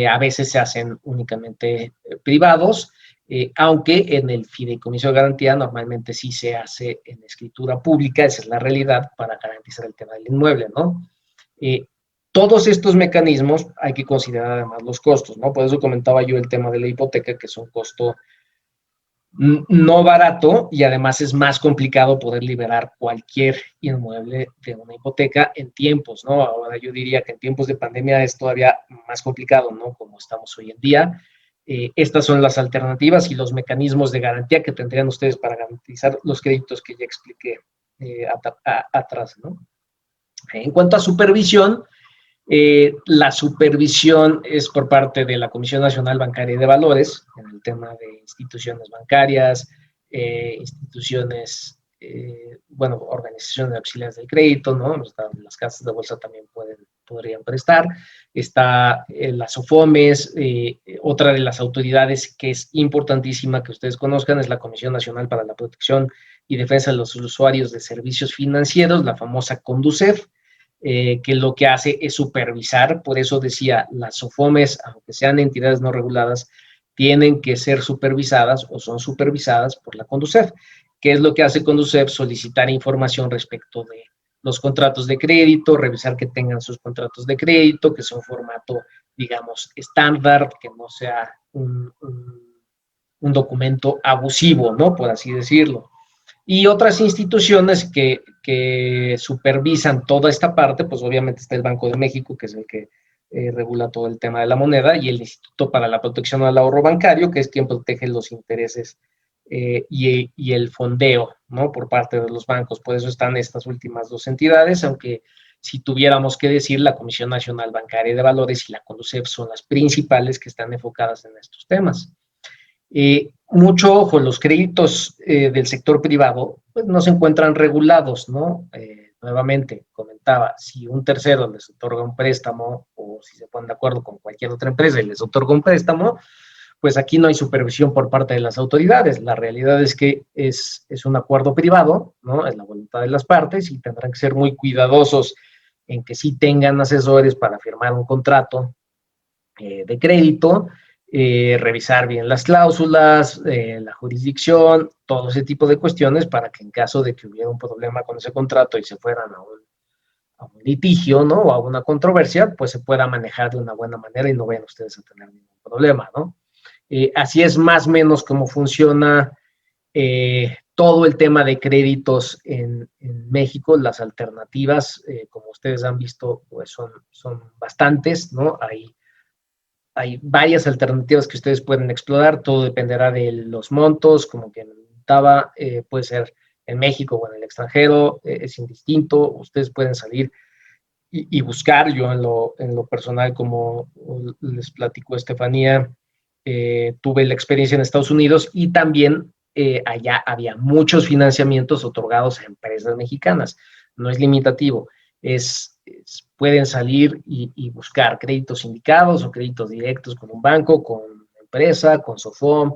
A veces se hacen únicamente privados, aunque en el fideicomiso de garantía normalmente sí se hace en escritura pública. Esa es la realidad para garantizar el tema del inmueble, ¿no? Todos estos mecanismos hay que considerar además los costos, ¿no? Por eso comentaba yo el tema de la hipoteca, que es un costo no barato y además es más complicado poder liberar cualquier inmueble de una hipoteca en tiempos, ¿no? Ahora yo diría que en tiempos de pandemia es todavía más complicado, ¿no? Como estamos hoy en día. Estas son las alternativas y los mecanismos de garantía que tendrían ustedes para garantizar los créditos que ya expliqué atrás, ¿no? En cuanto a supervisión, la supervisión es por parte de la Comisión Nacional Bancaria y de Valores, en el tema de instituciones bancarias, instituciones, bueno, organizaciones auxiliares del crédito, ¿no? Las casas de bolsa también podrían prestar. Está las OFOMES, otra de las autoridades que es importantísima que ustedes conozcan es la Comisión Nacional para la Protección y Defensa de los Usuarios de Servicios Financieros, la famosa CONDUCEF, que lo que hace es supervisar. Por eso decía, las OFOMES, aunque sean entidades no reguladas, tienen que ser supervisadas o son supervisadas por la CONDUCEF. ¿Qué es lo que hace CONDUCEF? Solicitar información respecto de los contratos de crédito, revisar que tengan sus contratos de crédito, que sea un formato, digamos, estándar, que no sea un documento abusivo, ¿no? Por así decirlo. Y otras instituciones que supervisan toda esta parte, pues obviamente está el Banco de México, que es el que regula todo el tema de la moneda, y el Instituto para la Protección al Ahorro Bancario, que es quien protege los intereses y el fondeo, ¿no? Por parte de los bancos. Por eso están estas últimas dos entidades, aunque si tuviéramos que decir, la Comisión Nacional Bancaria de Valores y la CONDUCEF son las principales que están enfocadas en estos temas. Mucho ojo, los créditos del sector privado pues, no se encuentran regulados, ¿no? Nuevamente, comentaba, si un tercero les otorga un préstamo o si se ponen de acuerdo con cualquier otra empresa y les otorga un préstamo, pues aquí no hay supervisión por parte de las autoridades. La realidad es que es un acuerdo privado, ¿no? Es la voluntad de las partes y tendrán que ser muy cuidadosos en que sí tengan asesores para firmar un contrato de crédito, revisar bien las cláusulas, la jurisdicción, todo ese tipo de cuestiones para que en caso de que hubiera un problema con ese contrato y se fueran a un litigio, ¿no? O a una controversia, pues se pueda manejar de una buena manera y no vayan ustedes a tener ningún problema, ¿no? Así es más o menos cómo funciona todo el tema de créditos en México, las alternativas, como ustedes han visto, pues son bastantes, ¿no? Hay varias alternativas que ustedes pueden explorar, todo dependerá de los montos, como que comentaba, puede ser en México o en el extranjero, es indistinto, ustedes pueden salir y buscar. Yo en lo personal, como les platico Estefanía, tuve la experiencia en Estados Unidos y también allá había muchos financiamientos otorgados a empresas mexicanas. No es limitativo, pueden salir y buscar créditos sindicados o créditos directos con un banco, con empresa, con SOFOM.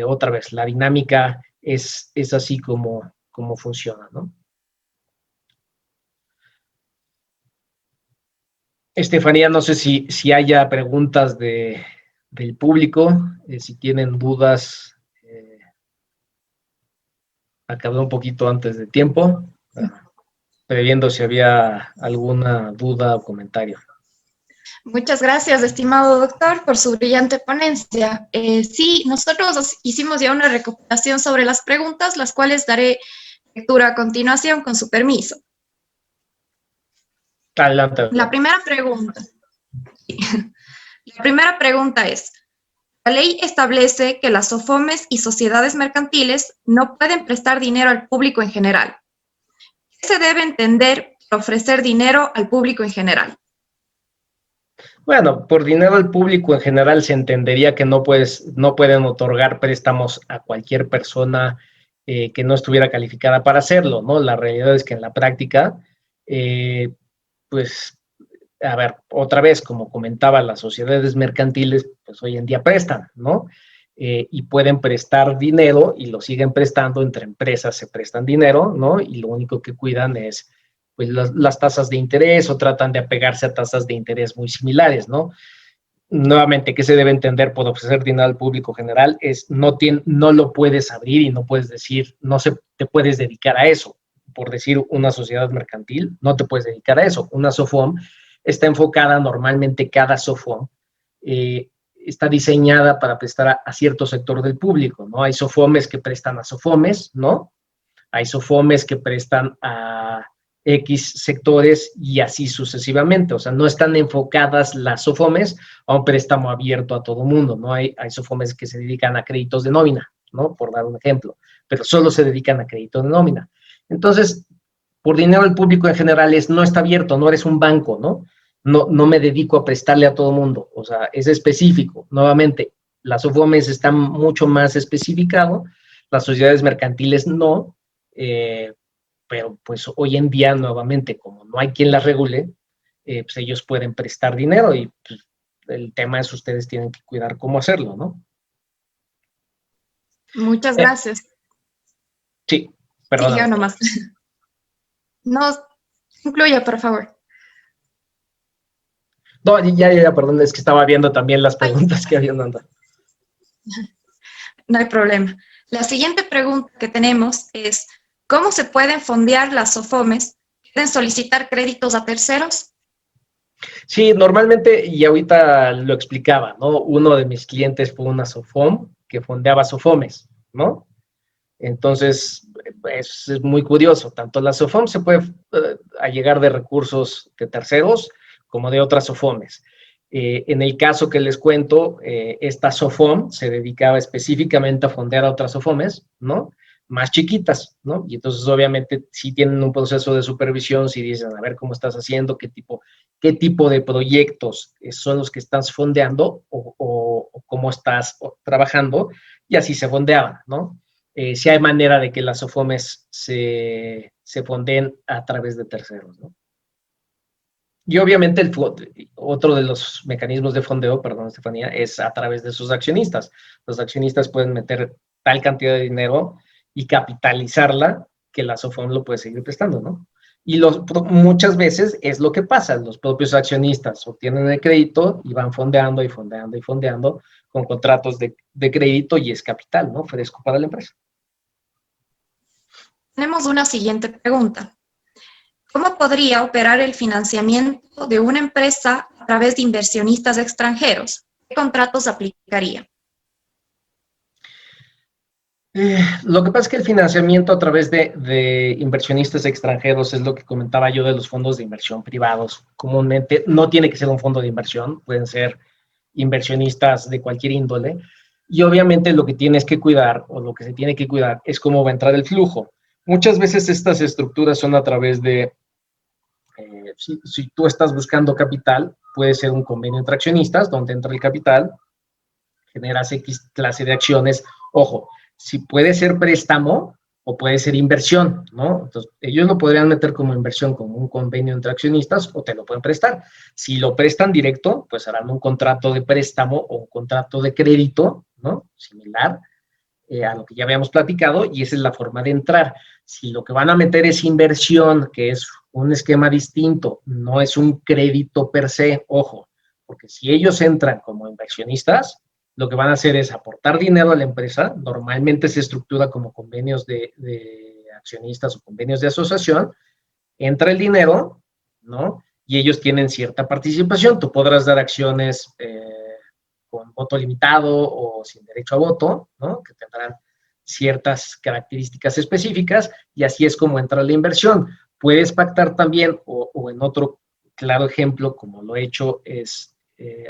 Otra vez, la dinámica es así como funciona, ¿no? Estefanía, no sé si haya preguntas del público, si tienen dudas. Acabé un poquito antes de tiempo, previendo si había alguna duda o comentario. Muchas gracias, estimado doctor, por su brillante ponencia. Sí, nosotros hicimos ya una recopilación sobre las preguntas, las cuales daré lectura a continuación, con su permiso. Adelante. La primera pregunta es: la ley establece que las SOFOMES y sociedades mercantiles no pueden prestar dinero al público en general. ¿Qué se debe entender por ofrecer dinero al público en general? Bueno, por dinero al público en general se entendería que no pueden otorgar préstamos a cualquier persona que no estuviera calificada para hacerlo, ¿no? La realidad es que en la práctica, pues, a ver, otra vez, como comentaba, las sociedades mercantiles, pues hoy en día prestan, ¿no? Y pueden prestar dinero y lo siguen prestando, entre empresas se prestan dinero, ¿no? Y lo único que cuidan es pues las tasas de interés, o tratan de apegarse a tasas de interés muy similares, ¿no? Nuevamente, ¿qué se debe entender por ofrecer dinero al público general? No lo puedes abrir y no puedes decir, te puedes dedicar a eso. Por decir una sociedad mercantil, no te puedes dedicar a eso. Una SOFOM está enfocada, normalmente cada SOFOM está diseñada para prestar a cierto sector del público, ¿no? Hay SOFOMES que prestan a SOFOMES, ¿no? Hay SOFOMES que prestan a X sectores y así sucesivamente. O sea, no están enfocadas las SOFOMES a un préstamo abierto a todo mundo, ¿no? Hay SOFOMES que se dedican a créditos de nómina, ¿no? Por dar un ejemplo, pero solo se dedican a créditos de nómina. Entonces, por dinero al público en general no está abierto, no eres un banco, ¿no? No me dedico a prestarle a todo mundo, o sea, es específico. Nuevamente, las SOFOMES están mucho más especificado, las sociedades mercantiles no, pero pues hoy en día, nuevamente, como no hay quien las regule, pues ellos pueden prestar dinero y pues, el tema es ustedes tienen que cuidar cómo hacerlo, ¿no? Muchas gracias. Sí, perdón. Sí, yo nomás. No, concluya, por favor. No, ya, perdón, es que estaba viendo también las preguntas que habían dado. No hay problema. La siguiente pregunta que tenemos es: ¿cómo se pueden fondear las SOFOMES? ¿Pueden solicitar créditos a terceros? Sí, normalmente, y ahorita lo explicaba, ¿no? Uno de mis clientes fue una SOFOM que fondeaba SOFOMES, ¿no? Entonces, es muy curioso. Tanto la SOFOM se puede allegar de recursos de terceros como de otras SOFOMES. En el caso que les cuento, esta SOFOM se dedicaba específicamente a fondear a otras SOFOMES, ¿no? Más chiquitas, ¿no? Y entonces, obviamente, sí tienen un proceso de supervisión, si dicen, a ver cómo estás haciendo, qué tipo de proyectos son los que estás fondeando o cómo estás trabajando, y así se fondeaban, ¿no? Si hay manera de que las SOFOMES se fondeen a través de terceros, ¿no? Y obviamente otro de los mecanismos de fondeo, perdón, Estefanía, es a través de sus accionistas. Los accionistas pueden meter tal cantidad de dinero y capitalizarla que la SOFOM lo puede seguir prestando, ¿no? Y muchas veces es lo que pasa, los propios accionistas obtienen el crédito y van fondeando y fondeando y fondeando con contratos de crédito y es capital, ¿no? Fresco para la empresa. Tenemos una siguiente pregunta. ¿Cómo podría operar el financiamiento de una empresa a través de inversionistas extranjeros? ¿Qué contratos aplicaría? Lo que pasa es que el financiamiento a través de inversionistas extranjeros es lo que comentaba yo de los fondos de inversión privados. Comúnmente no tiene que ser un fondo de inversión, pueden ser inversionistas de cualquier índole. Y obviamente lo que tienes que cuidar o lo que se tiene que cuidar es cómo va a entrar el flujo. Muchas veces estas estructuras son a través de, si tú estás buscando capital, puede ser un convenio entre accionistas donde entra el capital, generas X clase de acciones. Ojo, si puede ser préstamo o puede ser inversión, ¿no? Entonces, ellos lo podrían meter como inversión, como un convenio entre accionistas, o te lo pueden prestar. Si lo prestan directo, pues harán un contrato de préstamo o un contrato de crédito, ¿no? Similar a lo que ya habíamos platicado, y esa es la forma de entrar. Si lo que van a meter es inversión, que es un esquema distinto, no es un crédito per se, ojo, porque si ellos entran como inversionistas, lo que van a hacer es aportar dinero a la empresa, normalmente se estructura como convenios de accionistas o convenios de asociación, entra el dinero, ¿no? Y ellos tienen cierta participación, tú podrás dar acciones con voto limitado o sin derecho a voto, ¿no? Que tendrán ciertas características específicas y así es como entra la inversión. Puedes pactar también, o en otro claro ejemplo, como lo he hecho, es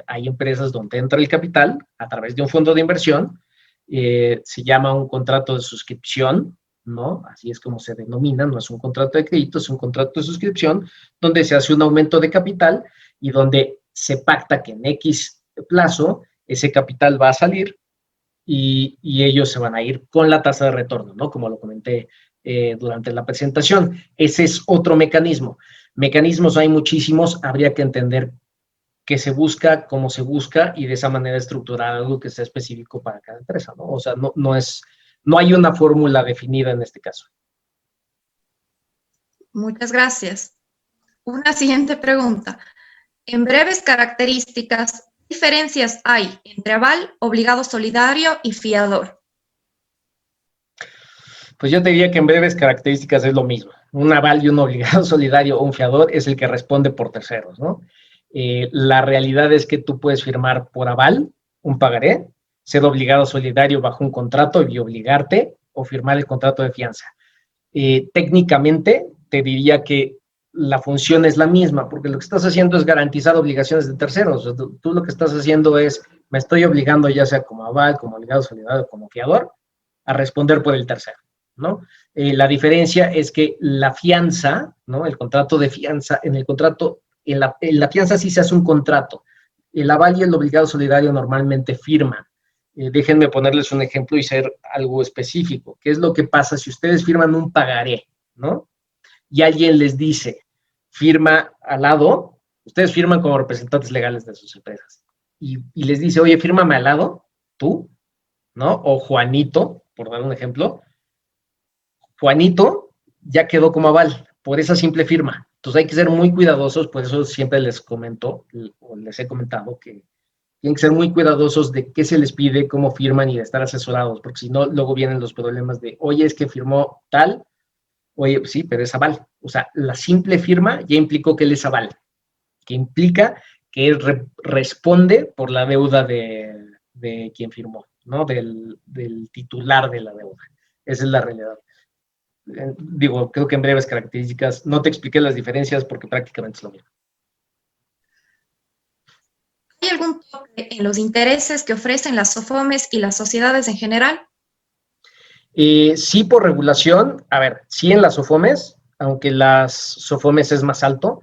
hay empresas donde entra el capital a través de un fondo de inversión, se llama un contrato de suscripción, ¿no? Así es como se denomina, no es un contrato de crédito, es un contrato de suscripción, donde se hace un aumento de capital y donde se pacta que en X plazo ese capital va a salir y ellos se van a ir con la tasa de retorno, ¿no? Como lo comenté durante la presentación. Ese es otro mecanismo. Mecanismos hay muchísimos, habría que entender qué se busca, cómo se busca y de esa manera estructurar algo que sea específico para cada empresa, ¿no? O sea, no hay una fórmula definida en este caso. Muchas gracias. Una siguiente pregunta. En breves características, ¿qué diferencias hay entre aval, obligado solidario y fiador? Pues yo te diría que en breves características es lo mismo. Un aval y un obligado solidario o un fiador es el que responde por terceros, ¿no? La realidad es que tú puedes firmar por aval un pagaré, ser obligado solidario bajo un contrato y obligarte o firmar el contrato de fianza. Técnicamente te diría que la función es la misma, porque lo que estás haciendo es garantizar obligaciones de terceros. Tú lo que estás haciendo es, me estoy obligando, ya sea como aval, como obligado solidario, como fiador, a responder por el tercero, ¿no? La diferencia es que la fianza, ¿no? El contrato de fianza, en la fianza sí se hace un contrato. El aval y el obligado solidario normalmente firman. Déjenme ponerles un ejemplo y ser algo específico. ¿Qué es lo que pasa si ustedes firman un pagaré, ¿no? Y alguien les dice, firma al lado, ustedes firman como representantes legales de sus empresas, y les dice, oye, fírmame al lado, tú, ¿no? O Juanito, por dar un ejemplo. Juanito ya quedó como aval por esa simple firma. Entonces hay que ser muy cuidadosos, por eso siempre les comento, o les he comentado que tienen que ser muy cuidadosos de qué se les pide, cómo firman y de estar asesorados, porque si no, luego vienen los problemas de, oye, es que firmó tal, oye, sí, pero es aval. O sea, la simple firma ya implicó que él es aval, que implica que él responde por la deuda de quien firmó, ¿no? Del titular de la deuda. Esa es la realidad. Digo, creo que en breves características, no te expliqué las diferencias porque prácticamente es lo mismo. ¿Hay algún toque en los intereses que ofrecen las SOFOMES y las sociedades en general? Sí, por regulación, a ver, sí en las SOFOMES, aunque las SOFOMES es más alto,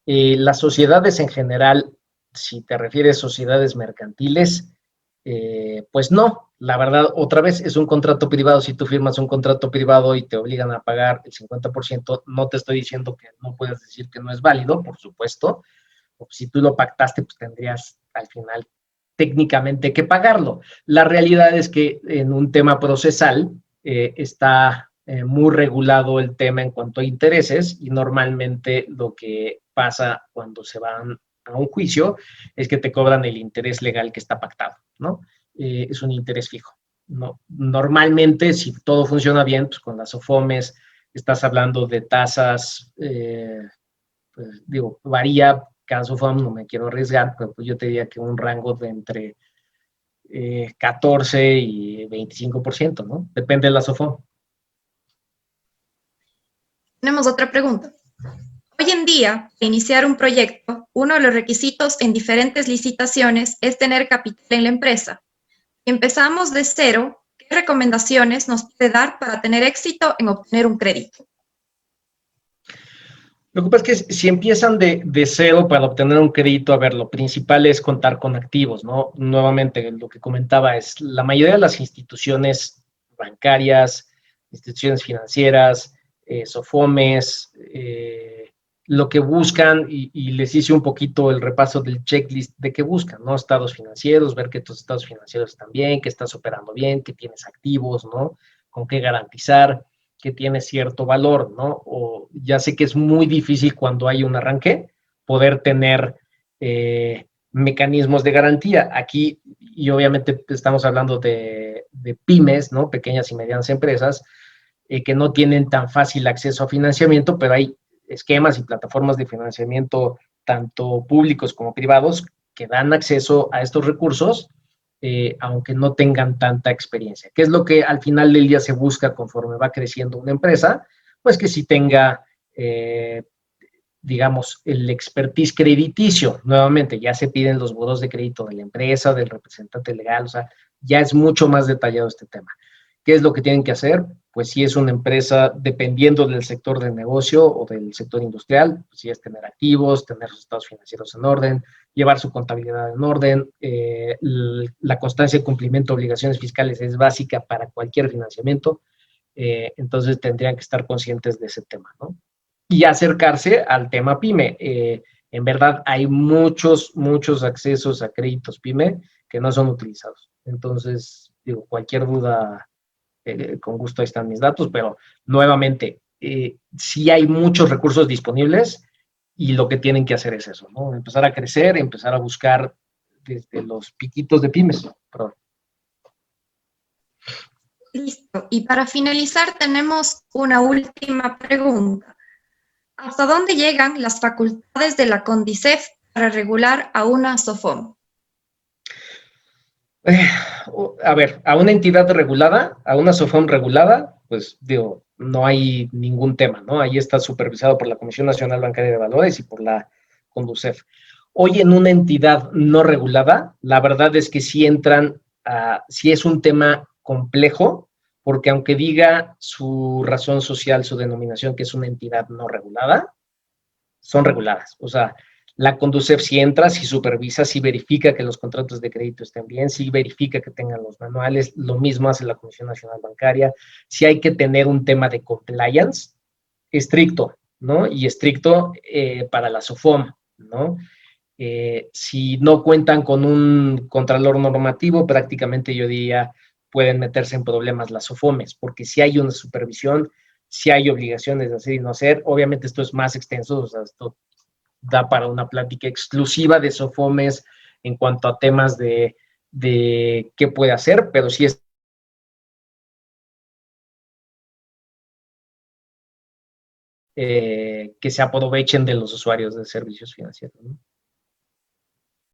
las sociedades en general, si te refieres a sociedades mercantiles, pues no, la verdad, otra vez es un contrato privado. Si tú firmas un contrato privado y te obligan a pagar el 50%, no te estoy diciendo que no puedes decir que no es válido, por supuesto, o si tú lo pactaste, pues tendrías al final técnicamente que pagarlo. La realidad es que en un tema procesal está muy regulado el tema en cuanto a intereses y normalmente lo que pasa cuando se van a un juicio es que te cobran el interés legal que está pactado, ¿no? Es un interés fijo, ¿no? Normalmente, si todo funciona bien, pues con las SOFOMES estás hablando de tasas, pues, digo, varía cada SOFOM, no me quiero arriesgar, pero pues yo te diría que un rango de entre 14 y 25%, ¿no? Depende de la SOFOM. Tenemos otra pregunta. Hoy en día, para iniciar un proyecto, uno de los requisitos en diferentes licitaciones es tener capital en la empresa. Si empezamos de cero, ¿qué recomendaciones nos puede dar para tener éxito en obtener un crédito? Lo que pasa es que si empiezan de cero para obtener un crédito, a ver, lo principal es contar con activos, ¿no? Nuevamente, lo que comentaba es, la mayoría de las instituciones bancarias, instituciones financieras, SOFOMES, lo que buscan, y les hice un poquito el repaso del checklist de qué buscan, ¿no? Estados financieros, ver que tus estados financieros están bien, que estás operando bien, que tienes activos, ¿no? Con qué garantizar, que tiene cierto valor, ¿no? O ya sé que es muy difícil cuando hay un arranque poder tener mecanismos de garantía. Aquí, y obviamente estamos hablando de pymes, ¿no? Pequeñas y medianas empresas, que no tienen tan fácil acceso a financiamiento, pero hay esquemas y plataformas de financiamiento, tanto públicos como privados, que dan acceso a estos recursos, aunque no tengan tanta experiencia. ¿Qué es lo que al final del día se busca conforme va creciendo una empresa? Pues que sí tenga, digamos, el expertise crediticio. Nuevamente, ya se piden los buros de crédito de la empresa, del representante legal, o sea, ya es mucho más detallado este tema. ¿Qué es lo que tienen que hacer? Pues si es una empresa, dependiendo del sector del negocio o del sector industrial, pues sí es tener activos, tener sus estados financieros en orden, llevar su contabilidad en orden. La constancia de cumplimiento de obligaciones fiscales es básica para cualquier financiamiento, entonces tendrían que estar conscientes de ese tema, ¿no? Y acercarse al tema PYME. En verdad hay muchos accesos a créditos PYME que no son utilizados. Entonces, digo, cualquier duda, con gusto ahí están mis datos, pero nuevamente, sí hay muchos recursos disponibles y lo que tienen que hacer es eso, ¿no? Empezar a crecer, empezar a buscar desde los piquitos de pymes. Perdón. Listo. Y para finalizar, tenemos una última pregunta. ¿Hasta dónde llegan las facultades de la CONDICEF para regular a una SOFOM? A ver, a una entidad regulada, a una SOFOM regulada, pues digo, no hay ningún tema, ¿no? Ahí está supervisado por la Comisión Nacional Bancaria de Valores y por la CONDUCEF. Hoy en una entidad no regulada, la verdad es que sí entran, sí es un tema complejo, porque aunque diga su razón social, su denominación, que es una entidad no regulada, son reguladas. O sea, la Conducef sí entra, sí supervisa, sí verifica que los contratos de crédito estén bien, sí verifica que tengan los manuales, lo mismo hace la Comisión Nacional Bancaria. Sí hay que tener un tema de compliance estricto, ¿no? Y estricto para la SOFOM, ¿no? Si no cuentan con un contralor normativo, prácticamente yo diría pueden meterse en problemas las SOFOMES, porque si hay una supervisión, si hay obligaciones de hacer y no hacer. Obviamente esto es más extenso, o sea, esto da para una plática exclusiva de SOFOMES en cuanto a temas de qué puede hacer, pero sí es que se aprovechen de los usuarios de servicios financieros, ¿no?